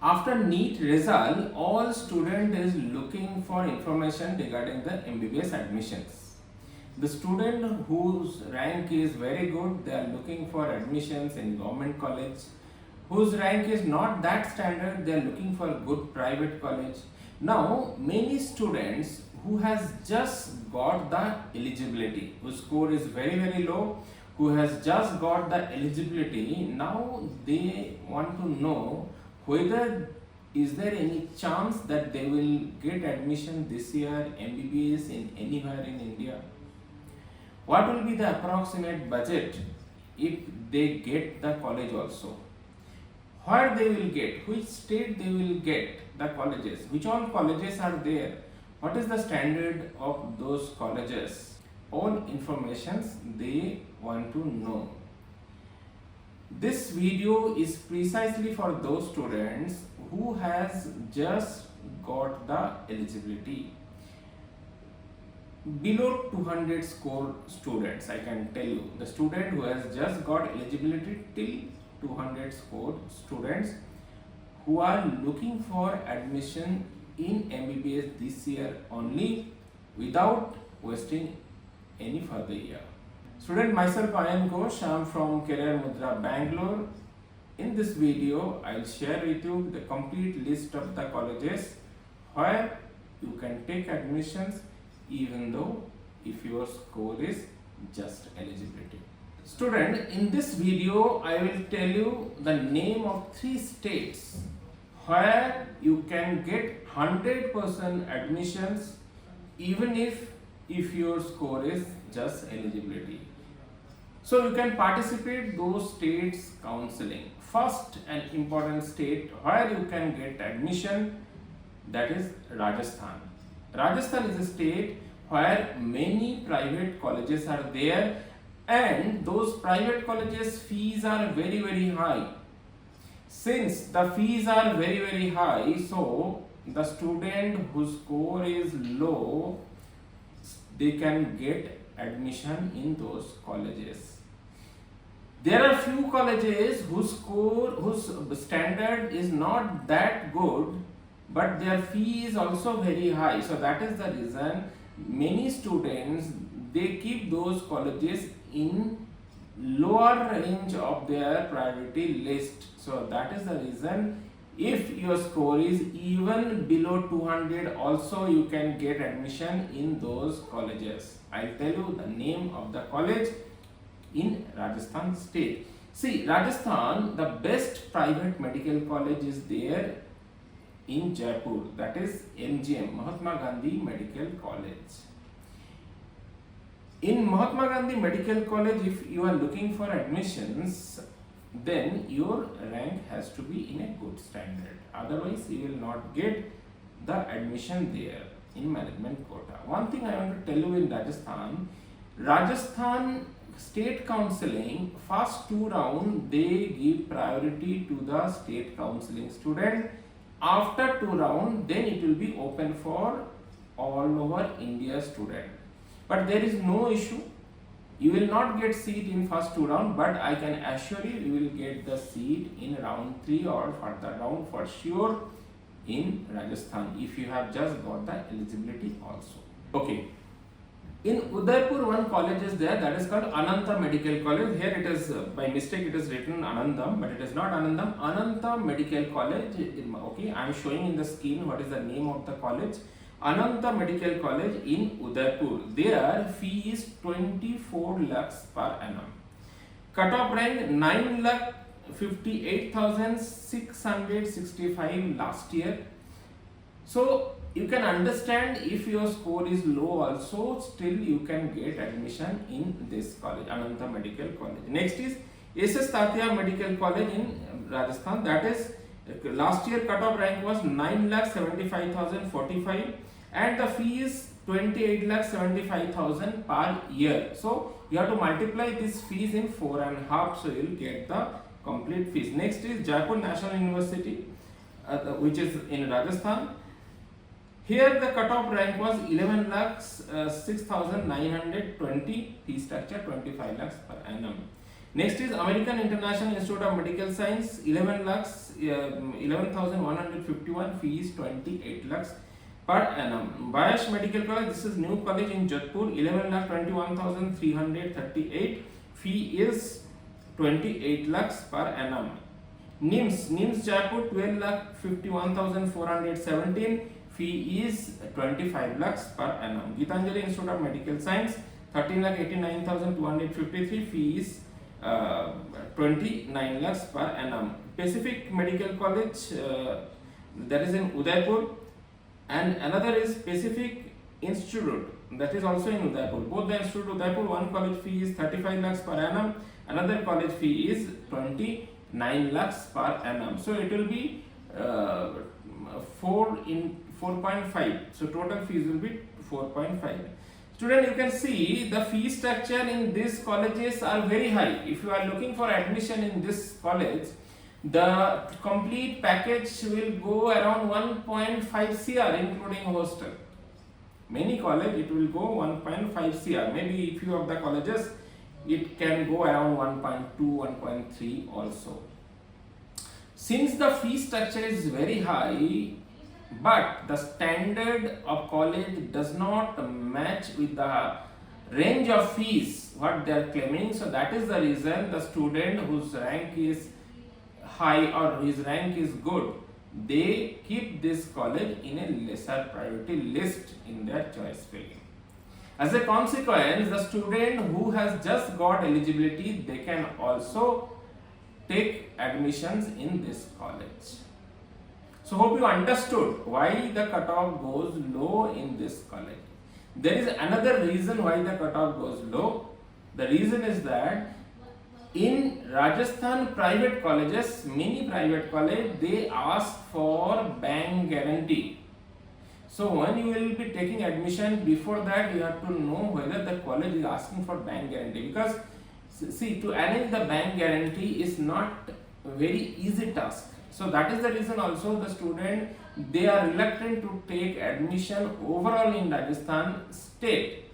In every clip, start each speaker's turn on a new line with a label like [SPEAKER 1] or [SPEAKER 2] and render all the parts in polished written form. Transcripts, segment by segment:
[SPEAKER 1] After NEET result, all student is looking for information regarding the MBBS admissions. The student whose rank is very good, they are looking for admissions in government college. Whose rank is not that standard, they are looking for good private college. Now, many students who has just got the eligibility, whose score is very low, who has just got the eligibility, now they want to know whether is there any chance that they will get admission this year MBBS in anywhere in India. What will be the approximate budget if they get the college also? Where they will get, which state they will get the colleges, which all colleges are there, what is the standard of those colleges? All informations they want to know. This video is precisely for those students who has just got the eligibility. Below 200 score students, I can tell you, the student who has just got eligibility till 200 score students who are looking for admission in MBBS this year only without wasting any further year. Student, myself Ayan Ghosh, I am from CareerMudhra, Bangalore. In this video, I will share with you the complete list of the colleges where you can take admissions even though if your score is just eligibility. Student, in this video, I will tell you the name of 3 states where you can get 100% admissions even if your score is just eligibility. So you can participate those states counseling. First and important state where you can get admission, that is Rajasthan. Rajasthan is a state where many private colleges are there and those private colleges fees are very high. Since the fees are very high, so the student whose score is low, they can get admission in those colleges. There are few colleges whose standard is not that good, but their fee is also very high. So that is the reason many students, they keep those colleges in lower range of their priority list. So that is the reason if your score is even below 200, also you can get admission in those colleges. I'll tell you the name of the college in Rajasthan state. See, Rajasthan, the best private medical college is there in Jaipur, that is MGM, Mahatma Gandhi Medical College. In Mahatma Gandhi Medical College, if you are looking for admissions, then your rank has to be in a good standard. Otherwise, you will not get the admission there in management quota. One thing I want to tell you in Rajasthan state counseling, first 2 rounds, they give priority to the state counseling student. After 2 rounds, then it will be open for all over India student. But there is no issue. You will not get seat in first 2 rounds, but I can assure you, you will get the seat in round 3 or further round for sure in Rajasthan if you have just got the eligibility also. Okay. In Udaipur, one college is there, that is called Ananta Medical College. Here it is, by mistake it is written Anandam, but it is not Anandam. Ananta Medical College. Okay, I am showing in the screen what is the name of the college. Ananta Medical College in Udaipur. Their fee is 24 lakhs per annum. Cut-off rank 9,58,665 last year. So you can understand if your score is low also, still you can get admission in this college, Ananta Medical College. Next is SS Tatia Medical College in Rajasthan. That is, last year cut-off rank was 9,75,045 and the fee is 28,75,000 per year. So you have to multiply this fees in 4.5, so you will get the complete fees. Next is Jaipur National University, which is in Rajasthan. Here the cut-off rank was 11,06,920, fee structure 25 lakhs per annum. Next is American International Institute of Medical Science, 11 lakhs, 11,151, fees 28 lakhs per annum. Bayash Medical College, this is new college in Jodhpur, 11,21,338, fee is 28 lakhs per annum. NIMS Jaipur, 12,51,417, fee is 25 lakhs per annum. Gitanjali Institute of Medical Science, 13,89,253, fee is 29 lakhs per annum. Pacific Medical College, that is in Udaipur, and another is Pacific Institute, that is also in Udaipur. Both the institute Udaipur, one college fee is 35 lakhs per annum, another college fee is 29 lakhs per annum. So it will be 4.5. So total fees will be 4.5. Student, you can see the fee structure in these colleges are very high. If you are looking for admission in this college, the complete package will go around 1.5 CR including hostel. Many college it will go 1.5 CR. Maybe few of the colleges it can go around 1.2, 1.3 also. Since the fee structure is very high, but the standard of college does not match with the range of fees what they are claiming, so that is the reason the student whose rank is high or his rank is good, they keep this college in a lesser priority list in their choice filling. As a consequence, the student who has just got eligibility, they can also take admissions in this college. So hope you understood why the cutoff goes low in this college. There is another reason why the cutoff goes low. The reason is that in Rajasthan private colleges, many private colleges, they ask for bank guarantee. So when you will be taking admission, before that you have to know whether the college is asking for bank guarantee, because see, to arrange the bank guarantee is not a very easy task. So that is the reason also the student, they are reluctant to take admission overall in Rajasthan state.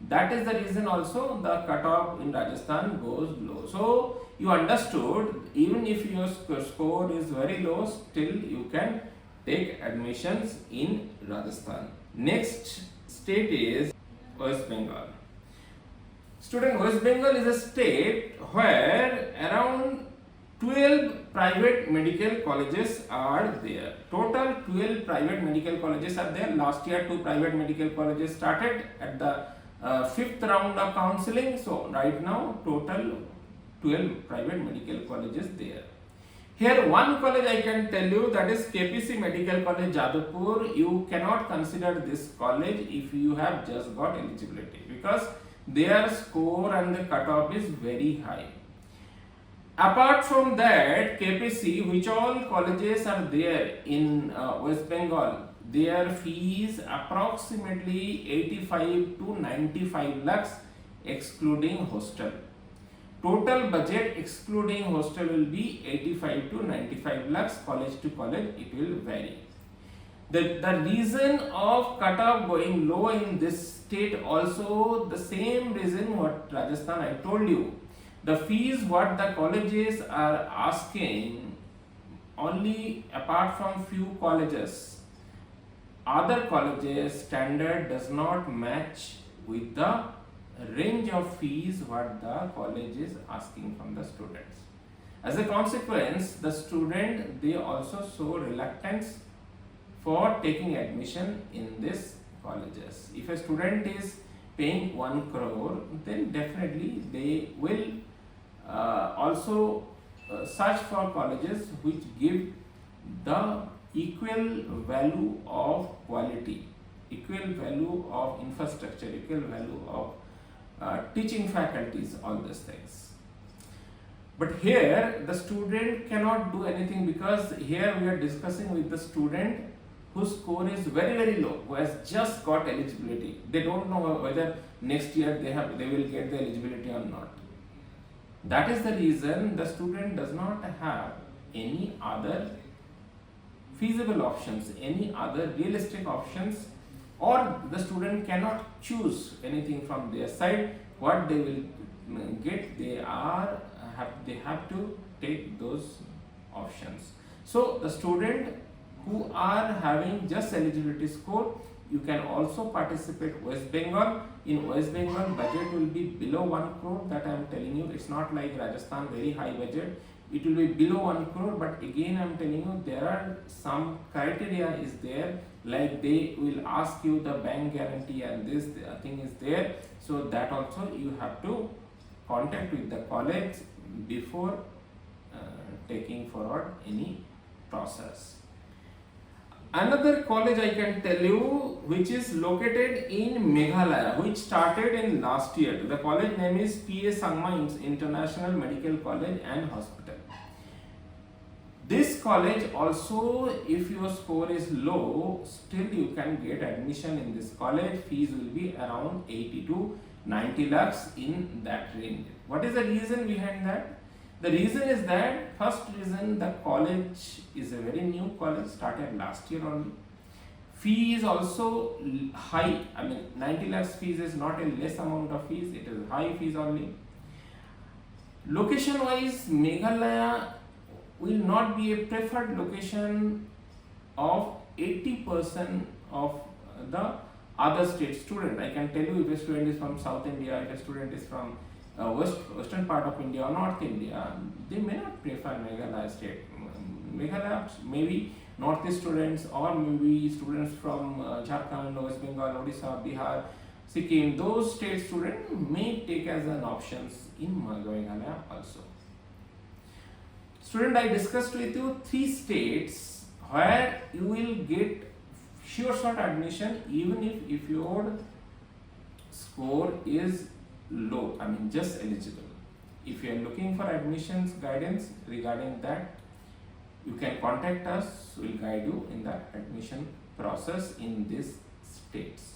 [SPEAKER 1] That is the reason also the cutoff in Rajasthan goes low. So you understood, even if your score is very low, still you can take admissions in Rajasthan. Next state is West Bengal. Student, West Bengal is a state where around 12 private medical colleges are there. Total 12 private medical colleges are there. Last year 2 private medical colleges started at the 5th round of counselling. So right now total 12 private medical colleges there. Here one college I can tell you, that is KPC Medical College Jadavpur. You cannot consider this college if you have just got eligibility, because their score and the cutoff is very high. Apart from that, KPC, which all colleges are there in West Bengal, their fees approximately 85 to 95 lakhs excluding hostel. Total budget excluding hostel will be 85 to 95 lakhs. College to college it will vary. The reason of cutoff going low in this state also the same reason what Rajasthan I told you. The fees what the colleges are asking, only apart from few colleges, other colleges standard does not match with the range of fees what the college is asking from the students. As a consequence, the student, they also show reluctance for taking admission in these colleges. If a student is paying 1 crore, then definitely they will also search for colleges which give the equal value of quality, equal value of infrastructure, equal value of teaching faculties, all these things. But here the student cannot do anything, because here we are discussing with the student whose score is very low, who has just got eligibility. They don't know whether next year they will get the eligibility or not. That is the reason the student does not have any other feasible options, any other realistic options, or the student cannot choose anything from their side. What they will get, they are they have to take those options. So the student who are having just eligibility score, you can also participate West Bengal. In West Bengal, budget will be below 1 crore, that I am telling you. It's not like Rajasthan, very high budget. It will be below 1 crore, but again I am telling you, there are some criteria is there, like they will ask you the bank guarantee and this thing is there. So that also you have to contact with the college before taking forward any process. Another college I can tell you, which is located in Meghalaya, which started in last year. The college name is P.A. Sangma International Medical College and Hospital. This college also, if your score is low, still you can get admission in this college. Fees will be around 80 to 90 lakhs, in that range. What is the reason behind that? The reason is that, first reason, the college is a very new college, started last year only. Fee is also high. I mean, 90 lakhs fees is not a less amount of fees, it is high fees only. Location wise, Meghalaya will not be a preferred location of 80% of the other state student. I can tell you, if a student is from South India, if a student is from western part of India or North India, they may not prefer Meghalaya state. Meghalaya, maybe Northeast students, or maybe students from Jharkhand, West Bengal, Odisha, Bihar, Sikkim, those state students may take as an options in Meghalaya also. Student, I discussed with you 3 states where you will get sure shot admission even if your score is low, I mean just eligible. If you are looking for admissions guidance regarding that, you can contact us. We will guide you in the admission process in these states.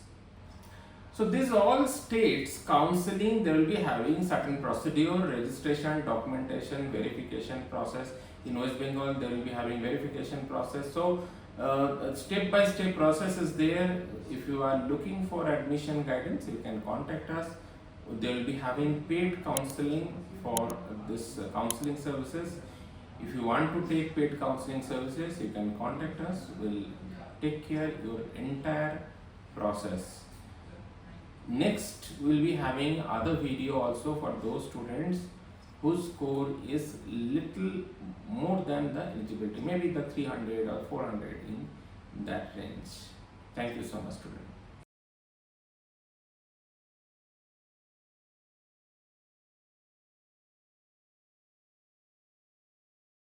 [SPEAKER 1] So these all states, counseling, they will be having certain procedure, registration, documentation, verification process. In West Bengal, they will be having verification process. So step by step process is there. If you are looking for admission guidance, you can contact us. They will be having paid counseling for this counseling services. If you want to take paid counseling services, you can contact us. We'll take care your entire process. Next, we'll be having other video also for those students whose score is little more than the eligibility, maybe the 300 or 400, in that range. Thank you so much, students.